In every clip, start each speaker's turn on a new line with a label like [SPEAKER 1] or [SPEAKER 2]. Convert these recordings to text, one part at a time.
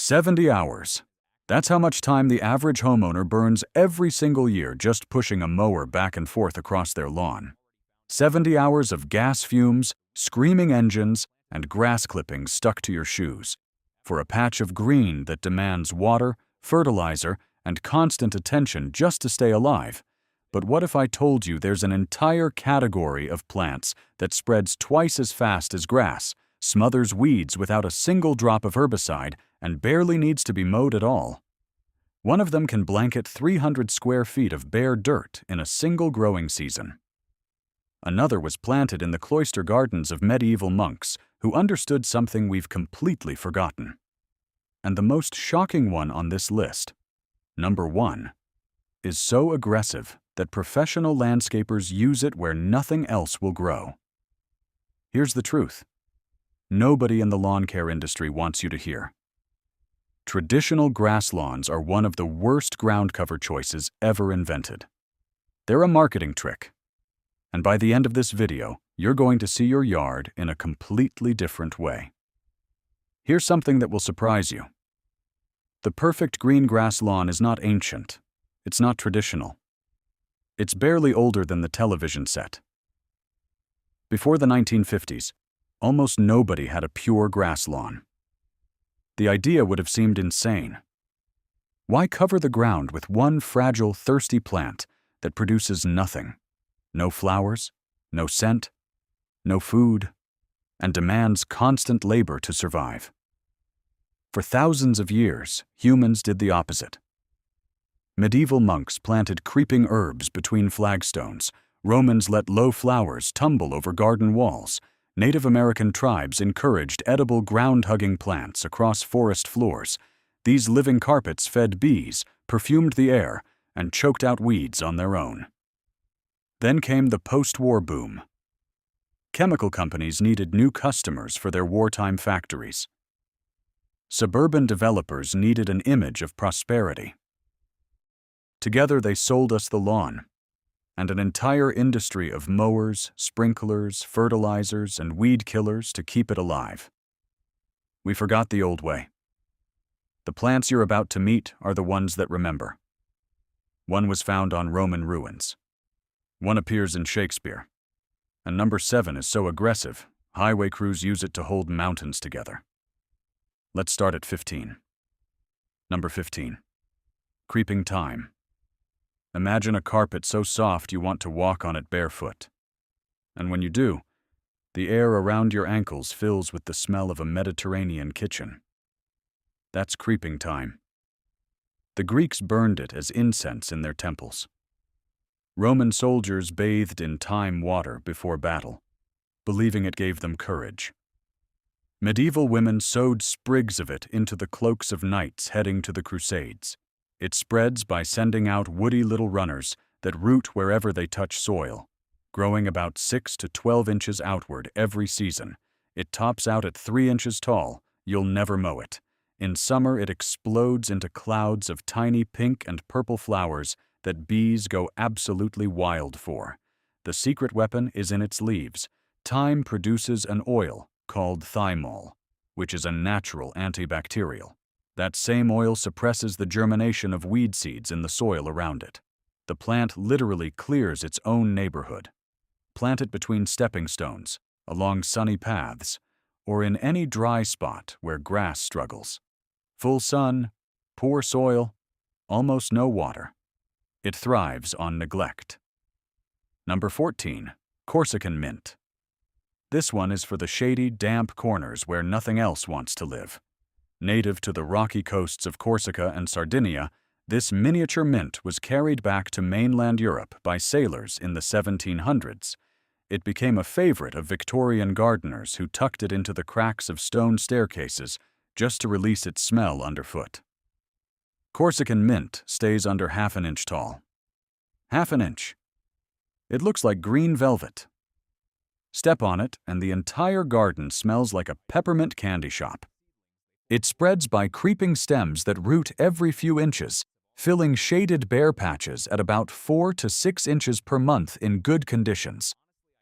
[SPEAKER 1] 70 hours. That's how much time the average homeowner burns every single year just pushing a mower back and forth across their lawn. 70 hours of gas fumes, screaming engines, and grass clippings stuck to your shoes, for a patch of green that demands water, fertilizer, and constant attention just to stay alive. But what if I told you there's an entire category of plants that spreads twice as fast as grass, smothers weeds without a single drop of herbicide, and barely needs to be mowed at all? One of them can blanket 300 square feet of bare dirt in a single growing season. Another was planted in the cloister gardens of medieval monks who understood something we've completely forgotten. And the most shocking one on this list, number 1, is so aggressive that professional landscapers use it where nothing else will grow. Here's the truth. Nobody in the lawn care industry wants you to hear. Traditional grass lawns are one of the worst ground cover choices ever invented. They're a marketing trick. And by the end of this video, you're going to see your yard in a completely different way. Here's something that will surprise you. The perfect green grass lawn is not ancient. It's not traditional. It's barely older than the television set. Before the 1950s, almost nobody had a pure grass lawn. The idea would have seemed insane. Why cover the ground with one fragile, thirsty plant that produces nothing? No flowers, no scent, no food, and demands constant labor to survive. For thousands of years, humans did the opposite. Medieval monks planted creeping herbs between flagstones. Romans let low flowers tumble over garden walls. Native American tribes encouraged edible ground-hugging plants across forest floors. These living carpets fed bees, perfumed the air, and choked out weeds on their own. Then came the post-war boom. Chemical companies needed new customers for their wartime factories. Suburban developers needed an image of prosperity. Together they sold us the lawn, and an entire industry of mowers, sprinklers, fertilizers, and weed killers to keep it alive. We forgot the old way. The plants you're about to meet are the ones that remember. One was found on Roman ruins. One appears in Shakespeare. And number 7 is so aggressive, highway crews use it to hold mountains together. Let's start at 15. Number 15. Creeping thyme. Imagine a carpet so soft you want to walk on it barefoot. And when you do, the air around your ankles fills with the smell of a Mediterranean kitchen. That's creeping thyme. The Greeks burned it as incense in their temples. Roman soldiers bathed in thyme water before battle, believing it gave them courage. Medieval women sewed sprigs of it into the cloaks of knights heading to the Crusades. It spreads by sending out woody little runners that root wherever they touch soil, growing about 6 to 12 inches outward every season. It tops out at 3 inches tall. You'll never mow it. In summer, it explodes into clouds of tiny pink and purple flowers that bees go absolutely wild for. The secret weapon is in its leaves. Thyme produces an oil called thymol, which is a natural antibacterial. That same oil suppresses the germination of weed seeds in the soil around it. The plant literally clears its own neighborhood. Plant it between stepping stones, along sunny paths, or in any dry spot where grass struggles. Full sun, poor soil, almost no water. It thrives on neglect. Number 14. Corsican mint. This one is for the shady, damp corners where nothing else wants to live. Native to the rocky coasts of Corsica and Sardinia, this miniature mint was carried back to mainland Europe by sailors in the 1700s. It became a favorite of Victorian gardeners who tucked it into the cracks of stone staircases just to release its smell underfoot. Corsican mint stays under half an inch tall. Half an inch. It looks like green velvet. Step on it and the entire garden smells like a peppermint candy shop. It spreads by creeping stems that root every few inches, filling shaded bare patches at about 4 to 6 inches per month in good conditions.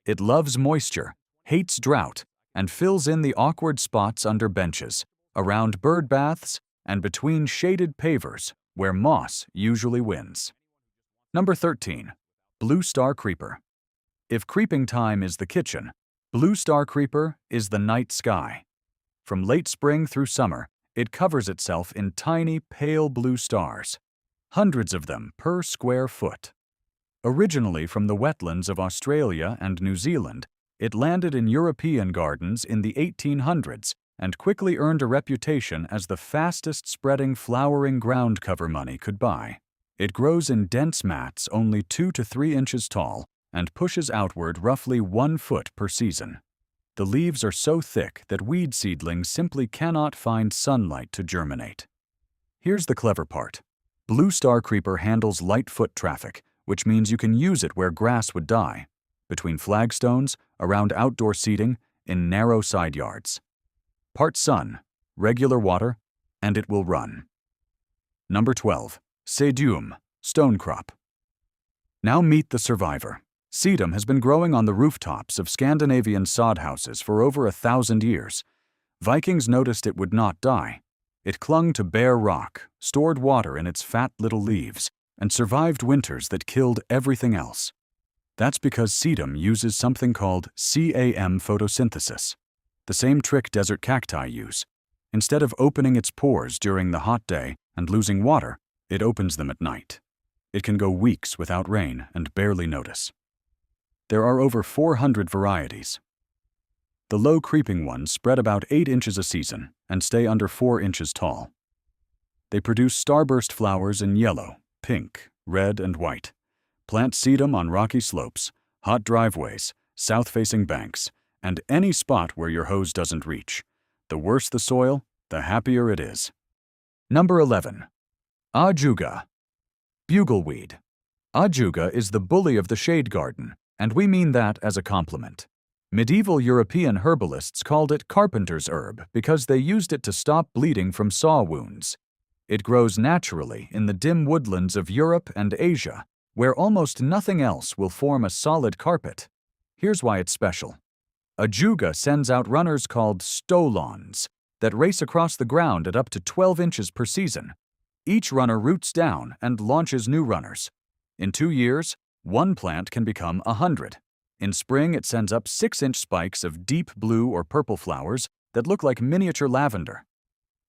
[SPEAKER 1] It loves moisture, hates drought, and fills in the awkward spots under benches, around bird baths, and between shaded pavers, where moss usually wins. Number 13. Blue Star Creeper. If creeping time is the kitchen, Blue Star Creeper is the night sky. From late spring through summer, it covers itself in tiny, pale blue stars, hundreds of them per square foot. Originally from the wetlands of Australia and New Zealand, it landed in European gardens in the 1800s and quickly earned a reputation as the fastest-spreading flowering ground cover money could buy. It grows in dense mats only 2 to 3 inches tall and pushes outward roughly 1 foot per season. The leaves are so thick that weed seedlings simply cannot find sunlight to germinate. Here's the clever part. Blue Star Creeper handles light foot traffic, which means you can use it where grass would die, between flagstones, around outdoor seating, in narrow side yards. Part sun, regular water, and it will run. Number 12. Sedum, stonecrop. Now meet the survivor. Sedum has been growing on the rooftops of Scandinavian sod houses for over 1,000 years. Vikings noticed it would not die. It clung to bare rock, stored water in its fat little leaves, and survived winters that killed everything else. That's because sedum uses something called CAM photosynthesis, the same trick desert cacti use. Instead of opening its pores during the hot day and losing water, it opens them at night. It can go weeks without rain and barely notice. There are over 400 varieties. The low creeping ones spread about 8 inches a season and stay under 4 inches tall. They produce starburst flowers in yellow, pink, red, and white. Plant sedum on rocky slopes, hot driveways, south-facing banks, and any spot where your hose doesn't reach. The worse the soil, the happier it is. Number 11. Ajuga. Bugleweed. Ajuga is the bully of the shade garden, and we mean that as a compliment. Medieval European herbalists called it carpenter's herb because they used it to stop bleeding from saw wounds. It grows naturally in the dim woodlands of Europe and Asia, where almost nothing else will form a solid carpet. Here's why it's special. Ajuga sends out runners called stolons that race across the ground at up to 12 inches per season. Each runner roots down and launches new runners. In 2 years, one plant can become 100. In spring, it sends up 6-inch spikes of deep blue or purple flowers that look like miniature lavender.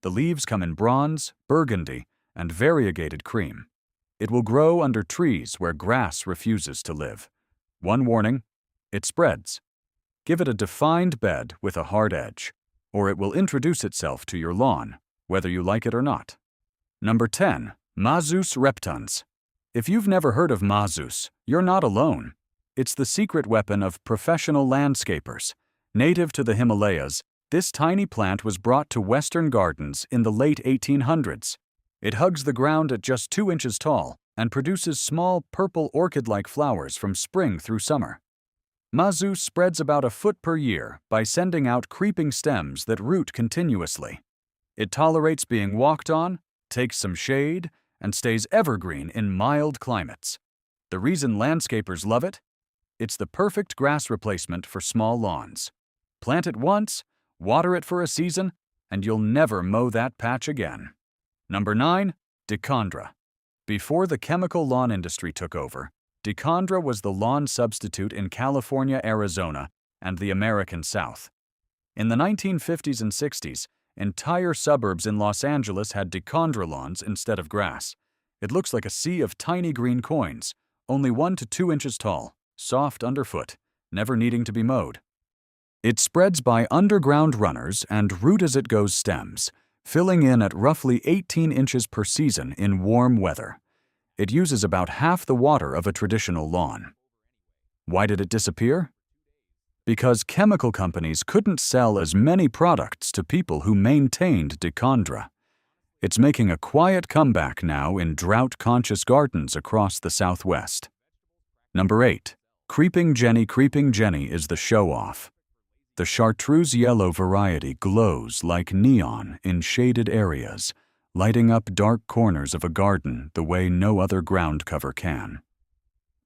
[SPEAKER 1] The leaves come in bronze, burgundy, and variegated cream. It will grow under trees where grass refuses to live. One warning, it spreads. Give it a defined bed with a hard edge, or it will introduce itself to your lawn, whether you like it or not. Number 10. Mazus reptans. If you've never heard of mazus, you're not alone. It's the secret weapon of professional landscapers. Native to the Himalayas, this tiny plant was brought to Western gardens in the late 1800s. It hugs the ground at just 2 inches tall and produces small purple orchid-like flowers from spring through summer. Mazus spreads about a foot per year by sending out creeping stems that root continuously. It tolerates being walked on, takes some shade, and stays evergreen in mild climates. The reason landscapers love it? It's the perfect grass replacement for small lawns. Plant it once, water it for a season, and you'll never mow that patch again. Number 9. Dichondra. Before the chemical lawn industry took over, Dichondra was the lawn substitute in California, Arizona, and the American South. In the 1950s and 60s, entire suburbs in Los Angeles had Dichondra lawns instead of grass. It looks like a sea of tiny green coins, only 1 to 2 inches tall, soft underfoot, never needing to be mowed. It spreads by underground runners and root as it goes stems, filling in at roughly 18 inches per season in warm weather. It uses about half the water of a traditional lawn. Why did it disappear? Because chemical companies couldn't sell as many products to people who maintained Dichondra. It's making a quiet comeback now in drought-conscious gardens across the Southwest. Number 8. Creeping Jenny. Creeping Jenny is the show-off. The chartreuse yellow variety glows like neon in shaded areas, lighting up dark corners of a garden the way no other ground cover can.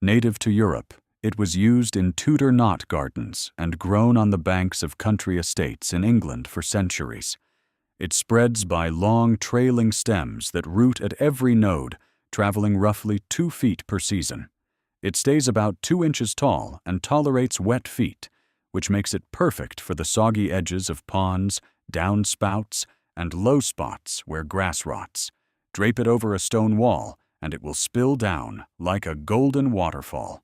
[SPEAKER 1] Native to Europe, it was used in Tudor knot gardens and grown on the banks of country estates in England for centuries. It spreads by long, trailing stems that root at every node, traveling roughly 2 feet per season. It stays about 2 inches tall and tolerates wet feet, which makes it perfect for the soggy edges of ponds, downspouts, and low spots where grass rots. Drape it over a stone wall, and it will spill down like a golden waterfall.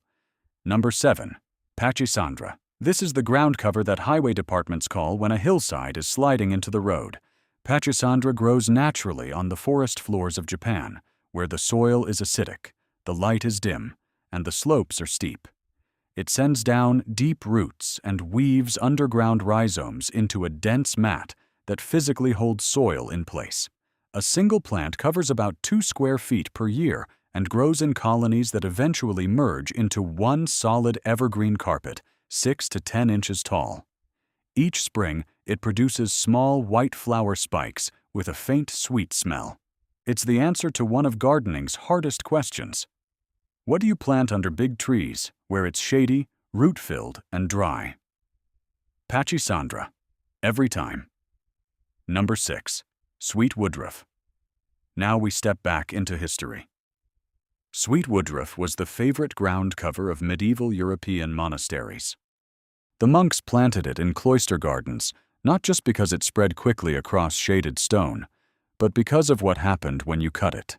[SPEAKER 1] Number 7. Pachysandra. This is the ground cover that highway departments call when a hillside is sliding into the road. Pachysandra grows naturally on the forest floors of Japan, where the soil is acidic, the light is dim, and the slopes are steep. It sends down deep roots and weaves underground rhizomes into a dense mat that physically holds soil in place. A single plant covers about 2 square feet per year and grows in colonies that eventually merge into one solid evergreen carpet, 6 to 10 inches tall. Each spring, it produces small white flower spikes with a faint sweet smell. It's the answer to one of gardening's hardest questions. What do you plant under big trees, where it's shady, root-filled, and dry? Pachysandra. Every time. Number 6. Sweet woodruff. Now we step back into history. Sweet woodruff was the favorite ground cover of medieval European monasteries. The monks planted it in cloister gardens, not just because it spread quickly across shaded stone, but because of what happened when you cut it.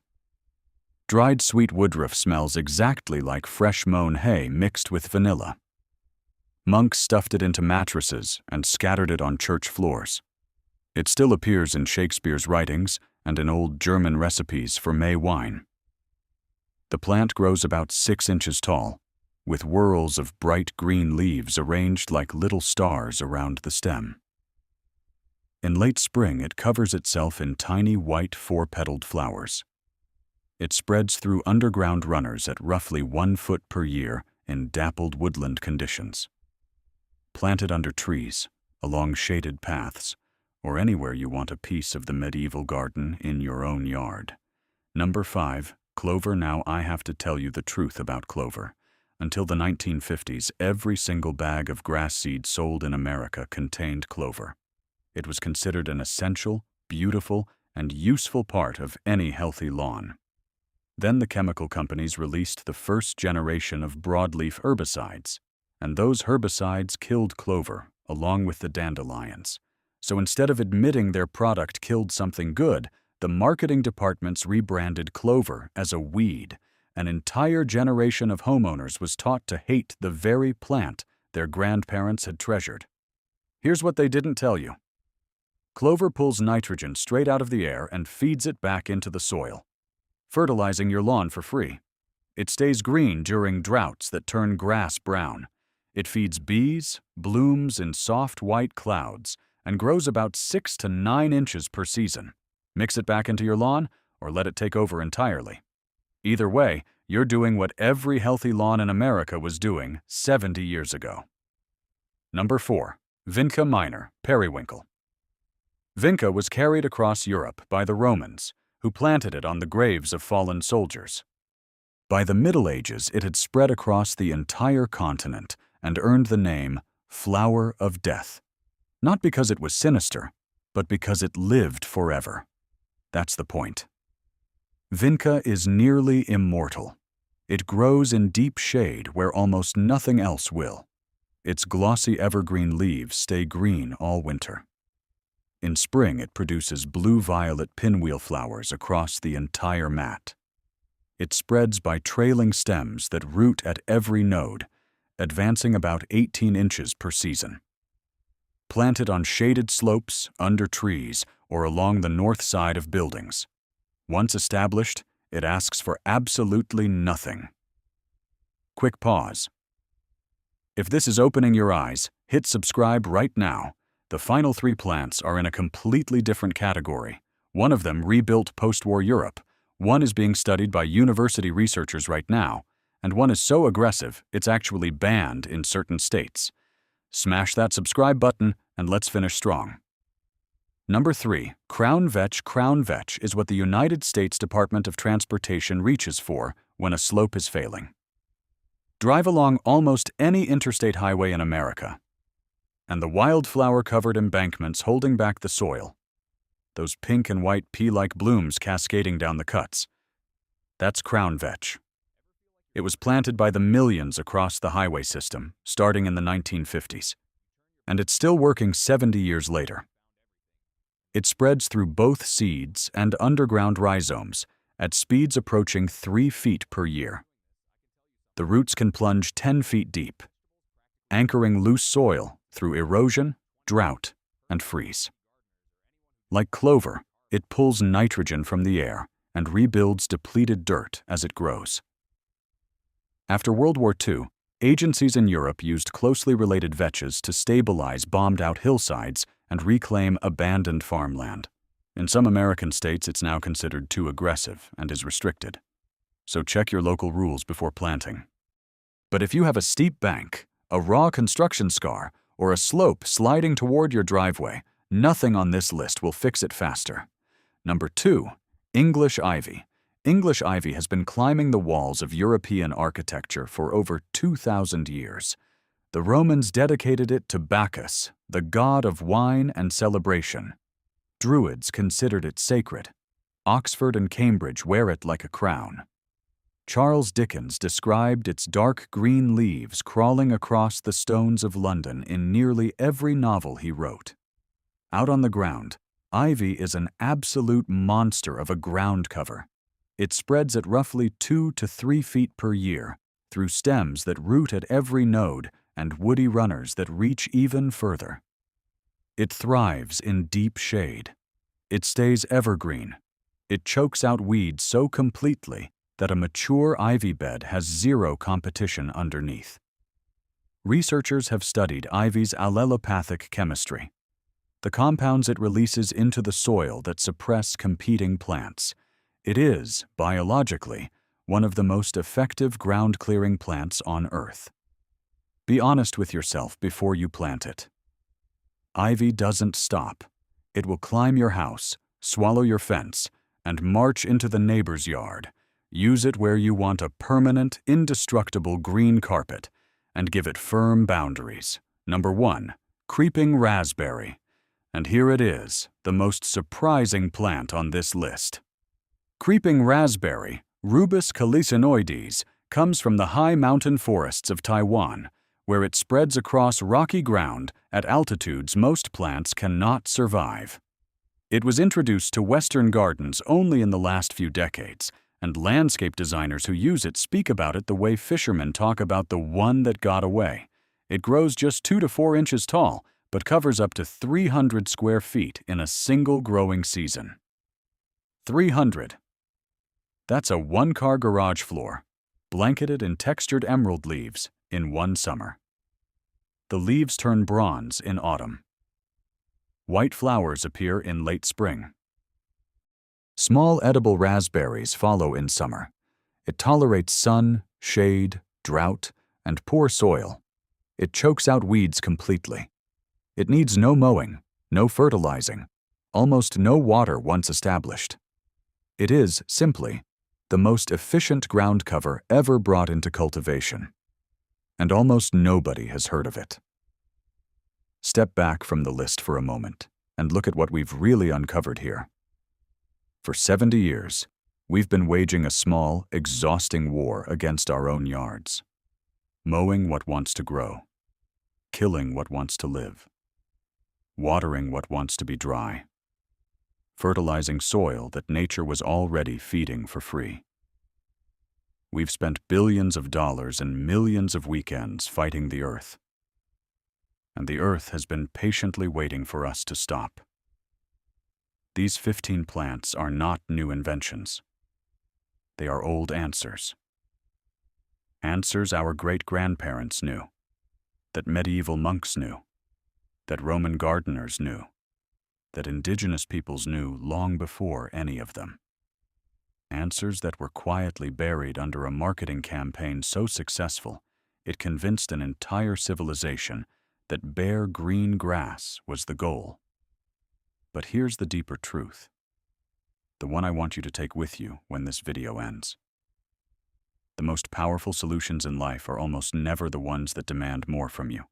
[SPEAKER 1] Dried sweet woodruff smells exactly like fresh mown hay mixed with vanilla. Monks stuffed it into mattresses and scattered it on church floors. It still appears in Shakespeare's writings and in old German recipes for May wine. The plant grows about 6 inches tall, with whorls of bright green leaves arranged like little stars around the stem. In late spring, it covers itself in tiny white 4-petaled flowers. It spreads through underground runners at roughly 1 foot per year in dappled woodland conditions. Plant it under trees, along shaded paths, or anywhere you want a piece of the medieval garden in your own yard. Number 5. Clover. Now I have to tell you the truth about clover. Until the 1950s, every single bag of grass seed sold in America contained clover. It was considered an essential, beautiful, and useful part of any healthy lawn. Then the chemical companies released the first generation of broadleaf herbicides, and those herbicides killed clover, along with the dandelions. So instead of admitting their product killed something good, the marketing departments rebranded clover as a weed. An entire generation of homeowners was taught to hate the very plant their grandparents had treasured. Here's what they didn't tell you. Clover pulls nitrogen straight out of the air and feeds it back into the soil, fertilizing your lawn for free. It stays green during droughts that turn grass brown. It feeds bees, blooms in soft white clouds, and grows about 6 to 9 inches per season. Mix it back into your lawn, or let it take over entirely. Either way, you're doing what every healthy lawn in America was doing 70 years ago. Number 4. Vinca minor, periwinkle. Vinca was carried across Europe by the Romans, who planted it on the graves of fallen soldiers. By the Middle Ages, it had spread across the entire continent and earned the name Flower of Death. Not because it was sinister, but because it lived forever. That's the point. Vinca is nearly immortal. It grows in deep shade where almost nothing else will. Its glossy evergreen leaves stay green all winter. In spring, it produces blue-violet pinwheel flowers across the entire mat. It spreads by trailing stems that root at every node, advancing about 18 inches per season. Plant it on shaded slopes, under trees, or along the north side of buildings. Once established, it asks for absolutely nothing. Quick pause. If this is opening your eyes, hit subscribe right now. The final 3 plants are in a completely different category. One of them rebuilt post-war Europe, one is being studied by university researchers right now, and one is so aggressive it's actually banned in certain states. Smash that subscribe button and let's finish strong. Number 3. Crown vetch. Crown vetch is what the United States Department of Transportation reaches for when a slope is failing. Drive along almost any interstate highway in America, and the wildflower-covered embankments holding back the soil, those pink and white pea-like blooms cascading down the cuts. That's crown vetch. It was planted by the millions across the highway system, starting in the 1950s. And it's still working 70 years later. It spreads through both seeds and underground rhizomes at speeds approaching 3 feet per year. The roots can plunge 10 feet deep, anchoring loose soil through erosion, drought, and freeze. Like clover, it pulls nitrogen from the air and rebuilds depleted dirt as it grows. After World War II, agencies in Europe used closely related vetches to stabilize bombed-out hillsides and reclaim abandoned farmland. In some American states, it's now considered too aggressive and is restricted. So check your local rules before planting. But if you have a steep bank, a raw construction scar, or a slope sliding toward your driveway, nothing on this list will fix it faster. Number 2, English ivy. English ivy has been climbing the walls of European architecture for over 2,000 years. The Romans dedicated it to Bacchus, the god of wine and celebration. Druids considered it sacred. Oxford and Cambridge wear it like a crown. Charles Dickens described its dark green leaves crawling across the stones of London in nearly every novel he wrote. Out on the ground, ivy is an absolute monster of a ground cover. It spreads at roughly 2 to 3 feet per year, through stems that root at every node and woody runners that reach even further. It thrives in deep shade. It stays evergreen. It chokes out weeds so completely that a mature ivy bed has zero competition underneath. Researchers have studied ivy's allelopathic chemistry, the compounds it releases into the soil that suppress competing plants. It is, biologically, one of the most effective ground-clearing plants on Earth. Be honest with yourself before you plant it. Ivy doesn't stop. It will climb your house, swallow your fence, and march into the neighbor's yard. Use it where you want a permanent, indestructible green carpet, and give it firm boundaries. Number 1, creeping raspberry. And here it is, the most surprising plant on this list. Creeping raspberry, Rubus calicinoides, comes from the high mountain forests of Taiwan, where it spreads across rocky ground at altitudes most plants cannot survive. It was introduced to Western gardens only in the last few decades, and landscape designers who use it speak about it the way fishermen talk about the one that got away. It grows just 2 to 4 inches tall, but covers up to 300 square feet in a single growing season. 300. That's a 1-car garage floor, blanketed in textured emerald leaves in one summer. The leaves turn bronze in autumn. White flowers appear in late spring. Small edible raspberries follow in summer. It tolerates sun, shade, drought, and poor soil. It chokes out weeds completely. It needs no mowing, no fertilizing, almost no water once established. It is, simply, the most efficient ground cover ever brought into cultivation. And almost nobody has heard of it. Step back from the list for a moment and look at what we've really uncovered here. For 70 years, we've been waging a small, exhausting war against our own yards. Mowing what wants to grow. Killing what wants to live. Watering what wants to be dry. Fertilizing soil that nature was already feeding for free. We've spent billions of dollars and millions of weekends fighting the earth. And the earth has been patiently waiting for us to stop. These 15 plants are not new inventions. They are old answers. Answers our great-grandparents knew, that medieval monks knew, that Roman gardeners knew, that indigenous peoples knew long before any of them. Answers that were quietly buried under a marketing campaign so successful, it convinced an entire civilization that bare green grass was the goal. But here's the deeper truth, the one I want you to take with you when this video ends. The most powerful solutions in life are almost never the ones that demand more from you.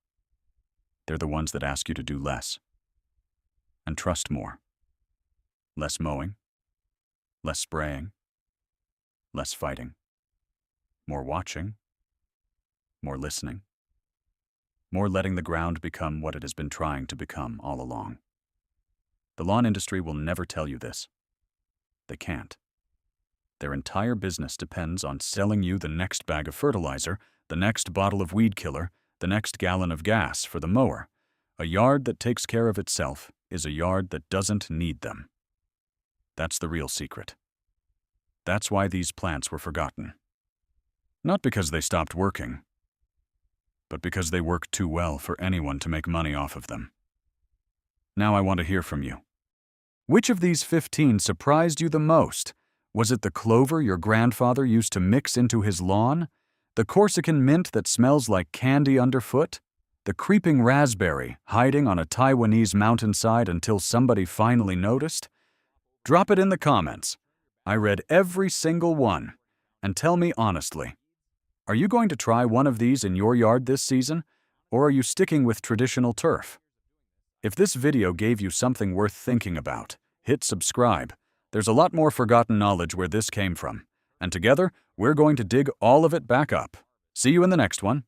[SPEAKER 1] They're the ones that ask you to do less and trust more. Less mowing, less spraying, less fighting, more watching, more listening, more letting the ground become what it has been trying to become all along. The lawn industry will never tell you this. They can't. Their entire business depends on selling you the next bag of fertilizer, the next bottle of weed killer, the next gallon of gas for the mower. A yard that takes care of itself is a yard that doesn't need them. That's the real secret. That's why these plants were forgotten. Not because they stopped working, but because they work too well for anyone to make money off of them. Now I want to hear from you. Which of these 15 surprised you the most? Was it the clover your grandfather used to mix into his lawn? The Corsican mint that smells like candy underfoot? The creeping raspberry hiding on a Taiwanese mountainside until somebody finally noticed? Drop it in the comments. I read every single one. And tell me honestly, are you going to try one of these in your yard this season, or are you sticking with traditional turf? If this video gave you something worth thinking about, hit subscribe. There's a lot more forgotten knowledge where this came from, and together we're going to dig all of it back up. See you in the next one.